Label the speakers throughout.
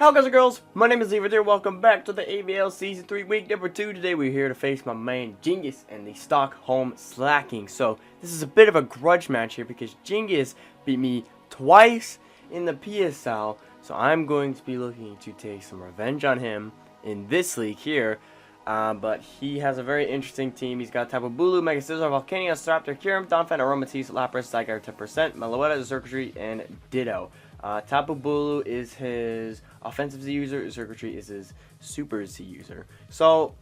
Speaker 1: Hello guys and girls, my name is Levitee. Welcome back to the ABL Season 3 Week Number 2. Today we're here to face my man Genghis and the Stockholm Slakings. So this is a bit of a grudge match here because Genghis beat me twice in the PSL. So I'm going to be looking to take some revenge on him in this league here. But he has a very interesting team. He's got Tapu Bulu, Mega Scizor, Volcania, Staraptor, Kyurem, Donphan, Aromatisse, Lapras, Zygarde 10%, Meloetta, Circuitry, and Ditto. Tapu Bulu is his offensive Z user, Circuitry is his super Z user. So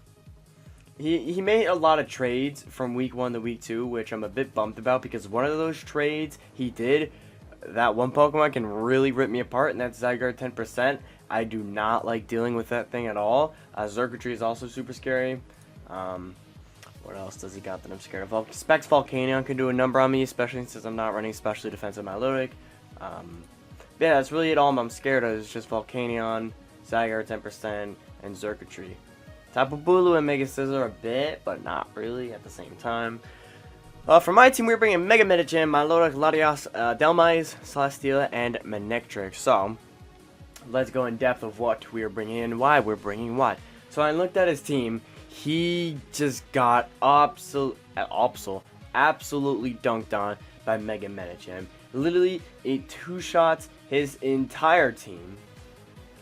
Speaker 1: he made a lot of trades from week 1 to week 2, which I'm a bit bummed about because one of those trades he did, that one Pokemon can really rip me apart, and that's Zygarde 10%. I do not like dealing with that thing at all. Circuitry is also super scary. What else does he got that I'm scared of? Specs Volcanion can do a number on me, especially since I'm not running specially defensive Milotic. Yeah, that's really it. All I'm scared of is just Volcanion, Zygarde 10%, and Circuitry. Tapu Bulu and Mega Scizor a bit, but not really at the same time. For my team, we're bringing Mega Medicham, Milotic, Latios, Delmise, Celesteela, and Manectric. So let's go in depth of what we're bringing and why we're bringing what. So I looked at his team. He just got absolutely dunked on by Mega Medicham. Literally, it two-shots his entire team.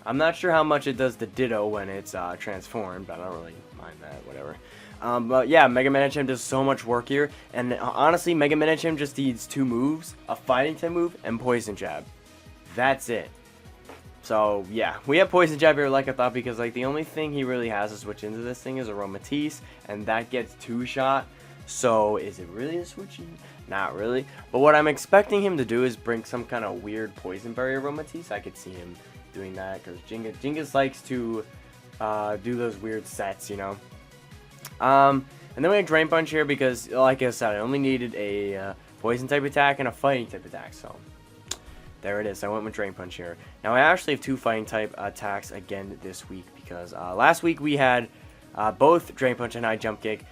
Speaker 1: I'm not sure how much it does to Ditto when it's transformed, but I don't really mind that, whatever. But yeah, Mega Medicham does so much work here, and honestly, Mega Medicham just needs 2 moves, a Fighting type move, and Poison Jab. That's it. So yeah, we have Poison Jab here like I thought, because like the only thing he really has to switch into this thing is Aromatisse, and that gets 2-shot. So is it really a switchy? Not really. But what I'm expecting him to do is bring some kind of weird Poison Berry Aromatisse. I could see him doing that because Genghis likes to do those weird sets, you know. And then we have Drain Punch here because, like I said, I only needed a Poison type attack and a Fighting type attack. So there it is. I went with Drain Punch here. Now I actually have 2 Fighting type attacks again this week because last week we had both Drain Punch and High Jump Kick.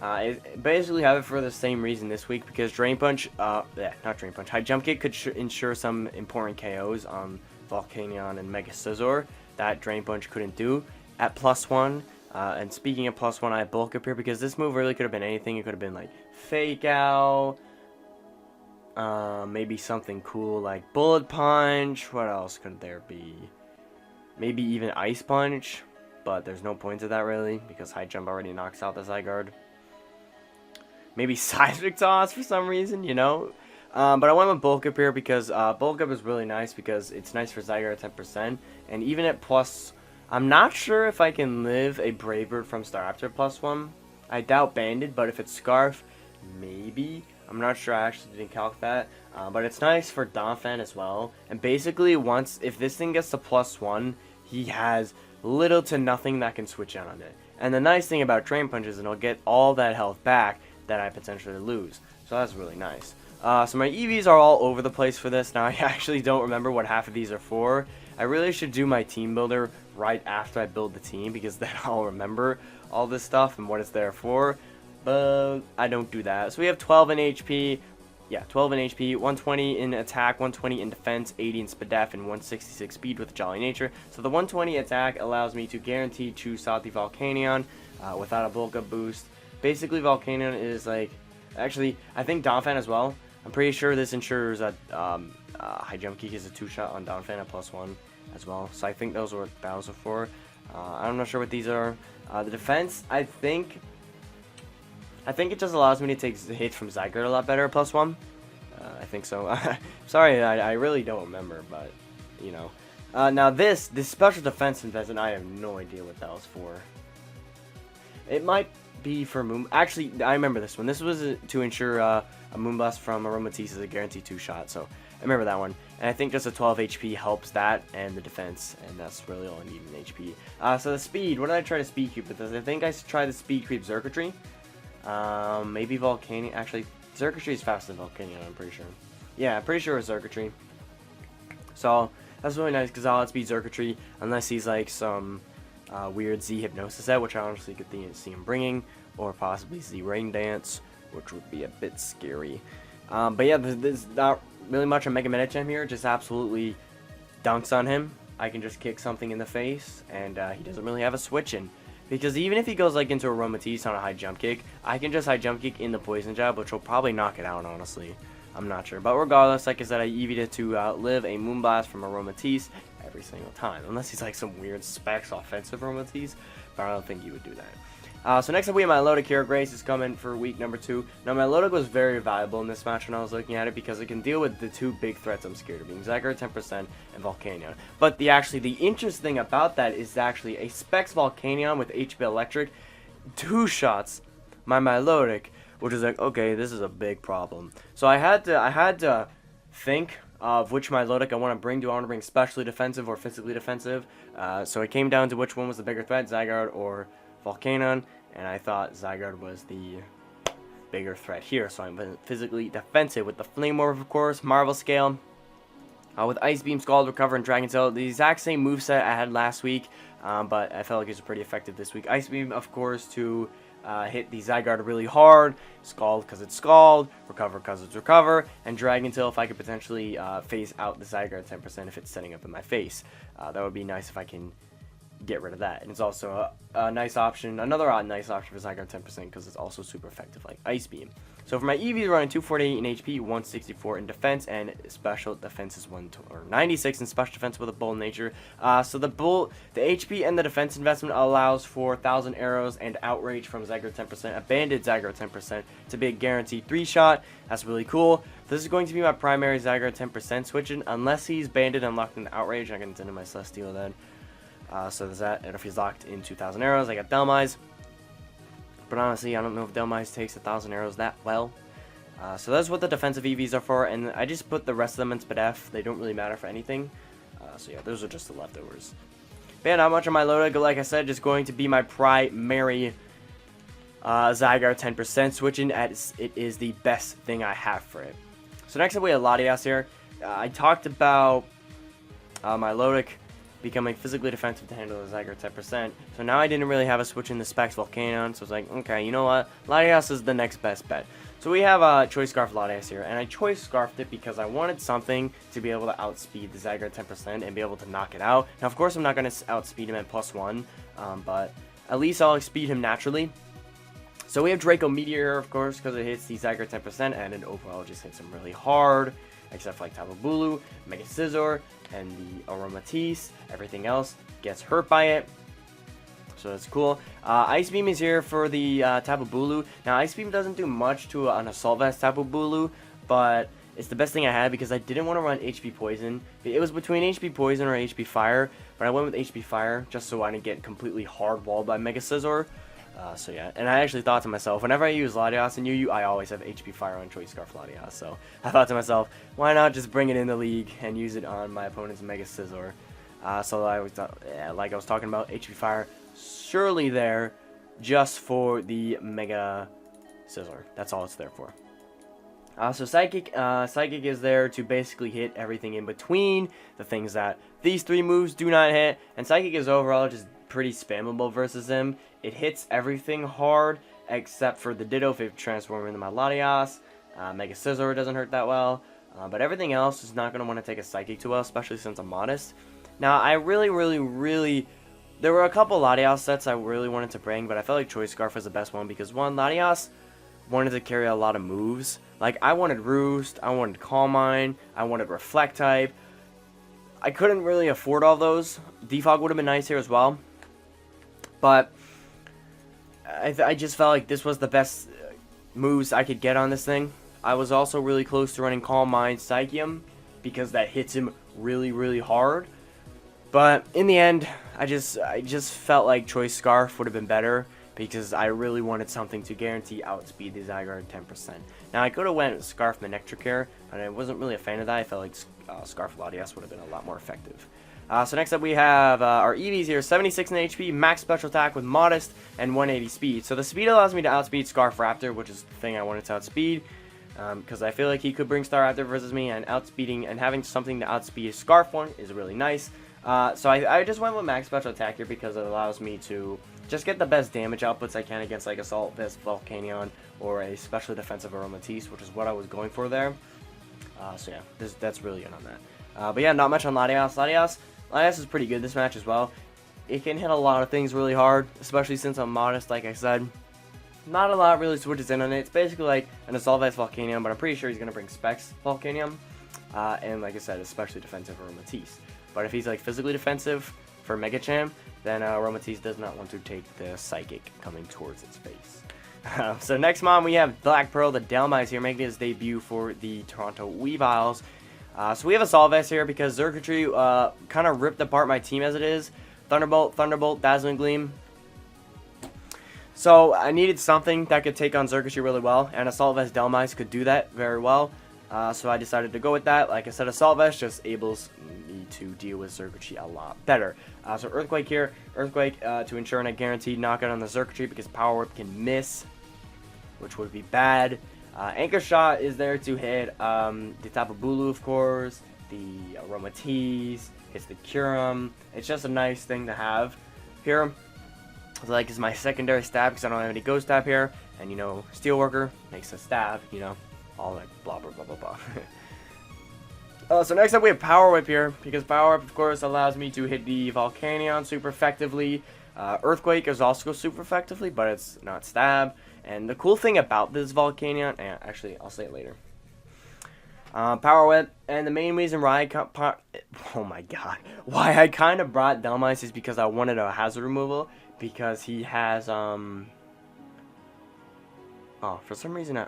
Speaker 1: I basically have it for the same reason this week because Drain Punch, not Drain Punch, High Jump Kick could ensure some important KOs on Volcanion and Mega Scizor that Drain Punch couldn't do at +1. And speaking of +1, I have Bulk Up here because this move really could have been anything. It could have been like Fake Out, maybe something cool like Bullet Punch. What else could there be? Maybe even Ice Punch, but there's no point to that really because High Jump already knocks out the Zygarde. Maybe Seismic Toss for some reason, you know. But I went with Bulk Up here because Bulk Up is really nice because it's nice for Zygarde 10%. And even at plus, I'm not sure if I can live a Brave Bird from Staraptor +1. I doubt Banded, but if it's Scarf, maybe. I'm not sure, I actually didn't calc that. But it's nice for Donphan as well. And basically, if this thing gets to +1, he has little to nothing that can switch out on it. And the nice thing about Drain Punch is it'll get all that health back that I potentially lose. So that's really nice. So my EVs are all over the place for this. Now I actually don't remember what half of these are for. I really should do my team builder right after I build the team because then I'll remember all this stuff and what it's there for. But I don't do that. So we have 12 in HP. Yeah, 12 in HP, 120 in attack, 120 in defense, 80 in Spadef, and 166 speed with Jolly Nature. So the 120 attack allows me to guarantee choose out the Volcanion without a Bulk Up boost. Basically, Volcanion is like, actually, I think Donphan as well. I'm pretty sure this ensures that High Jump Kick is a 2-shot on Donphan at +1 as well. So I think those are what those are for. I'm not sure what these are. The defense, I think it just allows me to take hits from Zygarde a lot better at +1. I think so. Sorry, I really don't remember, but you know. Now this special defense investment, I have no idea what that was for. It might be for Moon. Actually, I remember this one. This was to ensure a Moonblast from Aromatisse is a guaranteed 2-shot. So I remember that one. And I think just a 12 HP helps that and the defense, and that's really all I need in HP. So the speed. What did I try to speed creep with this? I think I tried to speed creep Circuitry. Maybe Volcanion. Actually, Circuitry is faster than Volcanion, I'm pretty sure. Yeah, I'm pretty sure it's Circuitry. So that's really nice because I'll outspeed Circuitry unless he's like some weird Z Hypnosis set, which I honestly could see him bringing, or possibly Z Rain Dance, which would be a bit scary. But yeah, there's not really much on Mega Medicham here, just absolutely dunks on him. I can just kick something in the face, and he doesn't really have a switch in. Because even if he goes like into Aromatisse on a high jump kick, I can just high jump kick in the poison jab, which will probably knock it out, honestly. I'm not sure. But regardless, like I said, I EV'd it to live a Moonblast from Aromatisse every single time. Unless he's like some weird specs offensive Aromatisse, but I don't think he would do that. So next up we have my Milotic here. Grace is coming for week number 2. Now my Milotic was very valuable in this match when I was looking at it because it can deal with the 2 big threats I'm scared of, being Zygarde 10% and Volcanion. But the interesting thing about that is actually a Specs Volcanion with HP Electric 2 shots my Milotic, which is like, okay, this is a big problem. So I had to think of which Milotic I want to bring. Do I want to bring specially defensive or physically defensive? So it came down to which one was the bigger threat, Zygarde or Volcanion, and I thought Zygarde was the bigger threat here, so I'm physically defensive with the Flame Orb, of course, Marvel Scale, with Ice Beam, Scald, Recover, and Dragon Tail, the exact same moveset I had last week, but I felt like it was pretty effective this week. Ice Beam, of course, to hit the Zygarde really hard, Scald because it's Scald, Recover because it's Recover, and Dragon Tail if I could potentially phase out the Zygarde 10% if it's setting up in my face. That would be nice if I can get rid of that. And it's also a nice option, another nice option for Zygarde 10% because it's also super effective like Ice Beam. So for my EVs, running 248 in HP, 164 in defense, and special defense is 96 in special defense with a Bold Nature. So the HP and the defense investment allows for 1,000 arrows and outrage from Zygarde 10%, a banded Zygarde 10% to be a guaranteed 3-shot. That's really cool. This is going to be my primary Zygarde 10% switching, unless he's banded and locked in outrage. I can send him my Celesteal then. So there's that, and if he's locked in 2,000 arrows, I got Dhelmise. But honestly, I don't know if Dhelmise takes 1,000 arrows that well. So that's what the defensive EVs are for, and I just put the rest of them in SpDef. They don't really matter for anything. So yeah, those are just the leftovers. But yeah, not much on my Milotic. Like I said, just going to be my primary Zygarde 10% switching, as it is the best thing I have for it. So next up we have Latias here. I talked about my Milotic becoming physically defensive to handle the Zygarde 10%. So now I didn't really have a switch in the Specs Volcanion, so it's like, okay, you know what? Latias is the next best bet. So we have a Choice Scarf Latias here, and I Choice Scarfed it because I wanted something to be able to outspeed the Zygarde 10% and be able to knock it out. Now, of course, I'm not going to outspeed him at +1, but at least I'll outspeed him naturally. So we have Draco Meteor here, of course, because it hits the Zygarde 10%, and it overall just hits him really hard, except for like Tapu Bulu, Mega Scizor, and the Aromatisse. Everything else gets hurt by it, so that's cool. Ice Beam is here for the Tapu Bulu. Now Ice Beam doesn't do much to an Assault Vest Tapu Bulu, but it's the best thing I had because I didn't want to run HP Poison. It was between HP Poison or HP Fire, but I went with HP Fire just so I didn't get completely hard walled by Mega Scizor. So yeah, and I actually thought to myself, whenever I use Latias and UU, I always have HP Fire on Choice Scarf Latias. So I thought to myself, why not just bring it in the league and use it on my opponent's Mega Scizor? So I always thought, yeah, like I was talking about, HP Fire surely there just for the Mega Scizor. That's all it's there for. So Psychic is there to basically hit everything in between, the things that these 3 moves do not hit, and Psychic is overall just pretty spammable versus him. It hits everything hard except for the Ditto if it transforms into my Latias. Mega Scizor doesn't hurt that well, but everything else is not going to want to take a Psychic too well, especially since I'm modest. Now, I really, there were a couple Latias sets I really wanted to bring, but I felt like Choice Scarf was the best one because, one, Latias wanted to carry a lot of moves. Like, I wanted Roost, I wanted Calm Mind, I wanted Reflect type. I couldn't really afford all those. Defog would have been nice here as well, but I just felt like this was the best moves I could get on this thing. I was also really close to running Calm Mind Psychium because that hits him really hard. But in the end, I just felt like Choice Scarf would have been better because I really wanted something to guarantee outspeed the Zygarde 10%. Now I could have went with Scarf Manectricare, but I wasn't really a fan of that. I felt like Scarf Latias would have been a lot more effective. So next up we have our EVs here, 76 in HP, max special attack with modest, and 180 speed. So the speed allows me to outspeed Scarf Raptor, which is the thing I wanted to outspeed, because I feel like he could bring Star Raptor versus me, and outspeeding and having something to outspeed Scarf one is really nice. So I just went with max special attack here because it allows me to just get the best damage outputs I can against like Assault Vest Volcanion or a specially defensive Aromatisse, which is what I was going for there. So yeah, that's really it on that. But yeah, not much on Latias. Latias, IS is pretty good this match as well. It can hit a lot of things really hard, especially since I'm modest, like I said. Not a lot really switches in on it. It's basically like an Assault Vest Volcanium, but I'm pretty sure he's going to bring Specs Volcanium. And like I said, especially defensive for Matisse. But if he's like physically defensive for Mega Champ, then Matisse does not want to take the Psychic coming towards its face. So next mon, we have Black Pearl, the Delmise here, making his debut for the Toronto Weaviles. So we have Assault Vest here because Circuitry kind of ripped apart my team as it is. Thunderbolt, Dazzling Gleam. So I needed something that could take on Circuitry really well, and Assault Vest Delmise could do that very well. So I decided to go with that. Like I said, Assault Vest just enables me to deal with Circuitry a lot better. So Earthquake here. Earthquake to ensure a guaranteed knockout on the Circuitry because Power Whip can miss, which would be bad. Anchor Shot is there to hit the Tapu Bulu, of course, the Aromatisse, hits the Curum. It's just a nice thing to have here. So like, is my secondary stab because I don't have any Ghost Stab here. And, you know, Steelworker makes a stab, you know, all that blah, blah, blah, blah, blah. So next up we have Power Whip here, because Power Whip, of course, allows me to hit the Volcanion super effectively. Earthquake is also super effectively, but it's not stab. And the cool thing about this Volcanion, actually, I'll say it later. Power Whip, and the main reason why I kind of brought Delmise is because I wanted a hazard removal, because he has for some reason I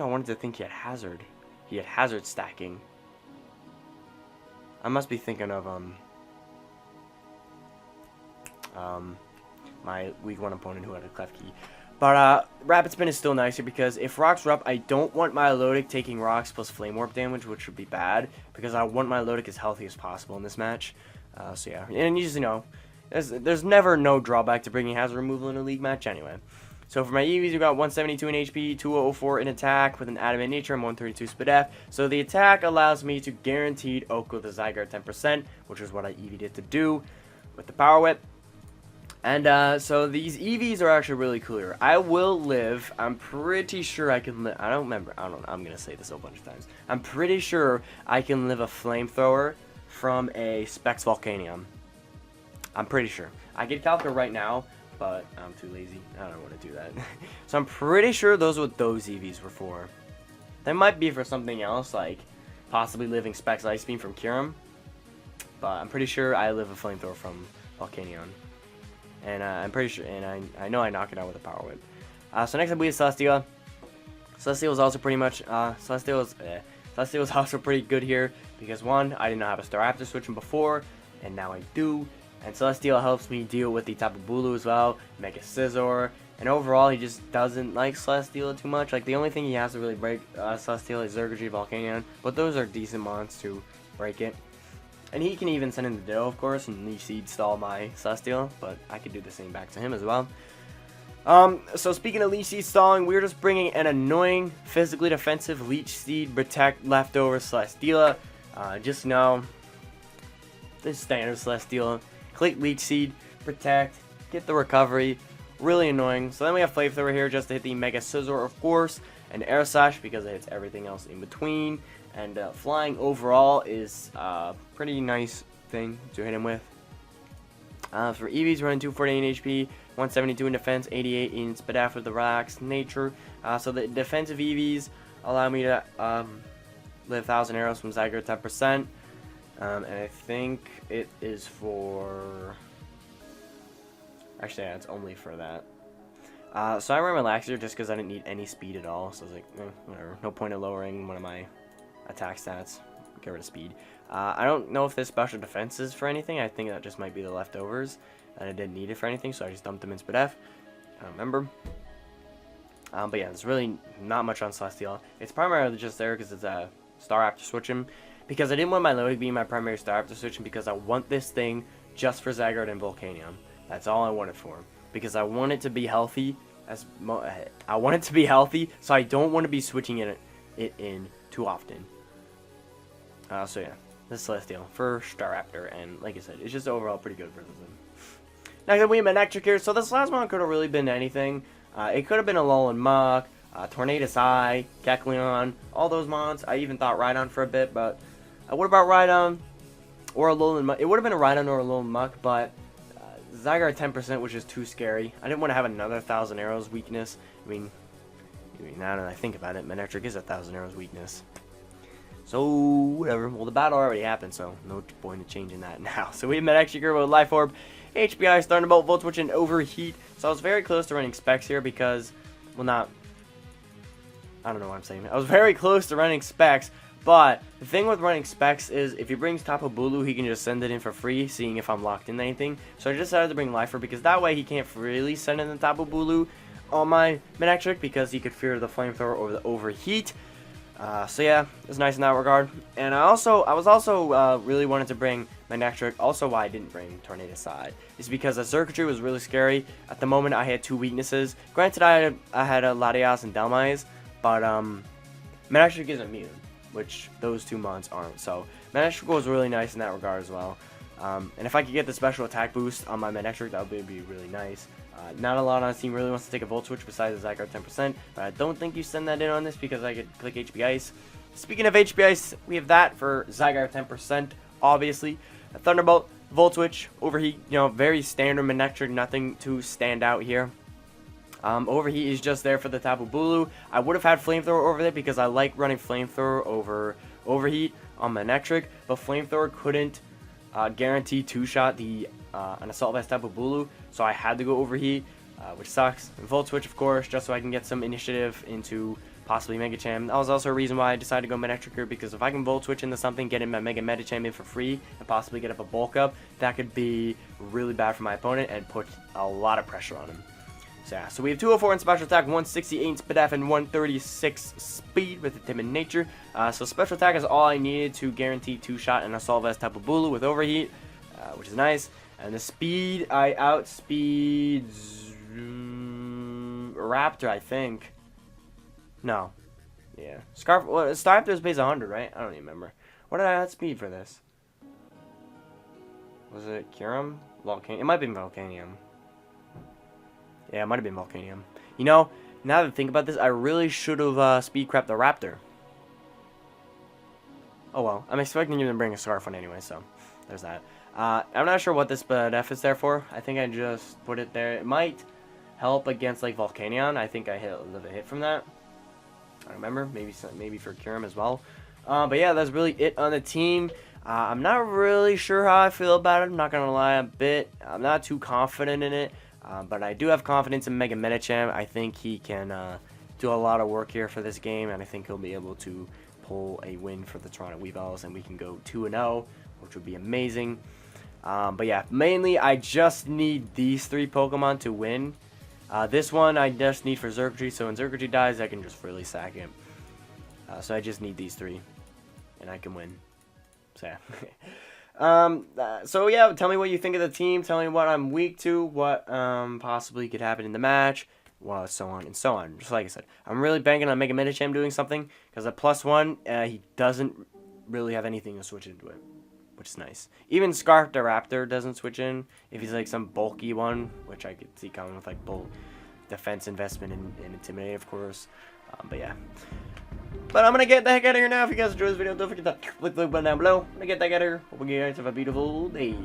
Speaker 1: wanted to think he had hazard. He had hazard stacking. I must be thinking of my week 1 opponent who had a Clef Key. But Rapid Spin is still nicer because if rocks are up, I don't want my Milotic taking rocks plus Flame Warp damage, which would be bad, because I want my Milotic as healthy as possible in this match. So yeah, and you just, you know, there's never no drawback to bringing hazard removal in a league match anyway. So for my EVs, we got 172 in HP, 204 in attack with an Adamant Nature, and 132 Speed F. So the attack allows me to guaranteed Oko the Zygarde 10%, which is what I EV'd it to do with the Power Whip. And so these EVs are actually really cool here. I will live. I'm pretty sure I can live. I don't remember. I don't know. I'm going to say this a bunch of times. I'm pretty sure I can live a Flamethrower from a Specs Volcanium. I'm pretty sure. I could calculate right now, but I'm too lazy. I don't want to do that. So I'm pretty sure those are what those EVs were for. They might be for something else, like possibly living Specs Ice Beam from Kyurem. But I'm pretty sure I live a Flamethrower from Volcanion. And I'm pretty sure, and I know I knock it out with a Power Whip. So next up we have Celesteela. Celesteela is also pretty much, Celesteela is also pretty good here, because one, I did not have a Staraptor switching before, and now I do. And Celesteela helps me deal with the Tapu Bulu as well, Mega Scizor, and overall he just doesn't like Celesteela too much. Like, the only thing he has to really break Celesteela is Zergotry, Volcanion, but those are decent mons to break it. And he can even send in the Ditto, of course, and Leech Seed stall my Celesteela, but I could do the same back to him as well. So speaking of Leech Seed stalling, we're just bringing an annoying, physically defensive Leech Seed Protect leftover Celesteela. Just know, this standard Celesteela. Click Leech Seed, Protect, get the recovery. Really annoying. So then we have Flamethrower here just to hit the Mega Scizor, of course, and Air Slash because it hits everything else in between. And flying overall is a pretty nice thing to hit him with. For EVs, running 248 in HP, 172 in defense, 88 in Speed After the Relaxed Nature. So the defensive EVs allow me to live 1,000 arrows from Zygarde 10%. And I think it is for... Actually, yeah, it's only for that. So I ran Relaxer just because I didn't need any speed at all. So I was like, whatever. No point in lowering one of my attack stats. Get rid of speed. I don't know if there's special defenses for anything. I think that just might be the leftovers. And I didn't need it for anything, so I just dumped them in Speed F. I don't remember. But yeah, there's really not much on Celesteela. It's primarily just there because it's a Staraptor switching. Because I didn't want my Milotic being my primary Staraptor switching because I want this thing just for Zygarde and Volcanion. That's all I want it for. Because I want it to be healthy. I want it to be healthy, so I don't want to be switching it in too often. So yeah, this is Celesteela for Staraptor, and like I said, it's just overall pretty good versus him. Next up we have Manectric here. So this last one could have really been anything. It could have been a Alolan Muk, Tornadus Eye, Kecleon, all those mons. I even thought Rhydon for a bit, but what about Rhydon? or Alolan Muck. It would have been a Rhydon or a Alolan Muck, but Zygarde 10%, which is too scary. I didn't want to have another 1,000 Arrows weakness. I mean, now that I think about it, Manectric is a 1,000 Arrows weakness. So, whatever. Well, the battle already happened, so no point in changing that now. So, we have Manectric with Life Orb, HBI, Thunderbolt, Volt Switch, and Overheat. So, I was very close to running Specs here because, well, not... I don't know what I'm saying. I was very close to running Specs, but the thing with running Specs is if he brings Tapu Bulu, he can just send it in for free, seeing if I'm locked in anything. So, I decided to bring Life Orb because that way he can't really send in the Tapu Bulu on my Manectric because he could fear the Flamethrower or the Overheat. So yeah, it's nice in that regard. And I was also really wanted to bring Manectric. Also, why I didn't bring Tornado Side is because the Circuitry was really scary. At the moment, I had 2 weaknesses. Granted, I had a Latias and Delmise, but Manectric is immune, which those 2 mons aren't. So Manectric was really nice in that regard as well. And if I could get the special attack boost on my Manectric, that would be really nice. Not a lot on the team really wants to take a Volt Switch besides the Zygarde 10%, but I don't think you send that in on this because I could click HP Ice. Speaking of HP Ice, we have that for Zygarde 10%, obviously. A Thunderbolt, Volt Switch, Overheat, you know, very standard Manectric, nothing to stand out here. Overheat is just there for the Tapu Bulu. I would have had Flamethrower over there because I like running Flamethrower over Overheat on Manectric, but Flamethrower couldn't guarantee 2-shot an Assault Vest Tapu Bulu, so I had to go Overheat, which sucks. And Volt Switch, of course, just so I can get some initiative into possibly Mega Cham. That was also a reason why I decided to go Manectric here, because if I can Volt Switch into something, get in my Mega Medicham in for free, and possibly get up a Bulk Up, that could be really bad for my opponent and put a lot of pressure on him. So yeah, so we have 204 in Special Attack, 168 in Speed F, and 136 Speed with Timid Nature. So Special Attack is all I needed to guarantee 2-shot and Assault Vest Tapu Bulu with Overheat, which is nice. And the speed, I outspeed Raptor, I think. No. Yeah. Staraptor's base 100, right? I don't even remember. What did I outspeed for this? Was it Kyurem? Volcanium? It might have been Volcanium. Yeah, it might have been Volcanium. You know, now that I think about this, I really should have speed crapped the Raptor. Oh well. I'm expecting you to bring a Scarf one anyway, so there's that. I'm not sure what this F is there for. I think I just put it there. It might help against like Volcanion. I think I hit a little hit from that. I don't remember. Maybe for Kyurem as well. But yeah, that's really it on the team. I'm not really sure how I feel about it. I'm not gonna lie, I'm not too confident in it. But I do have confidence in Mega Medicham. I think he can do a lot of work here for this game, and I think he'll be able to pull a win for the Toronto Weaviles, and we can go 2-0, which would be amazing. But yeah, mainly I just need these 3 Pokemon to win. This one I just need for Xurkitree, so when Xurkitree dies, I can just really sack him. So I just need these 3, and I can win. So yeah. So yeah, tell me what you think of the team. Tell me what I'm weak to, what possibly could happen in the match, well, so on and so on. Just like I said, I'm really banking on Mega Medicham doing something, because at +1, he doesn't really have anything to switch into it, which is nice. Even Scarf the Raptor doesn't switch in if he's like some bulky one, which I could see coming with like bulk defense investment and Intimidate, of course. But yeah. But I'm gonna get the heck out of here now. If you guys enjoyed this video, don't forget to click the like button down below. I'm gonna get the heck out of here. Hope you guys have a beautiful day.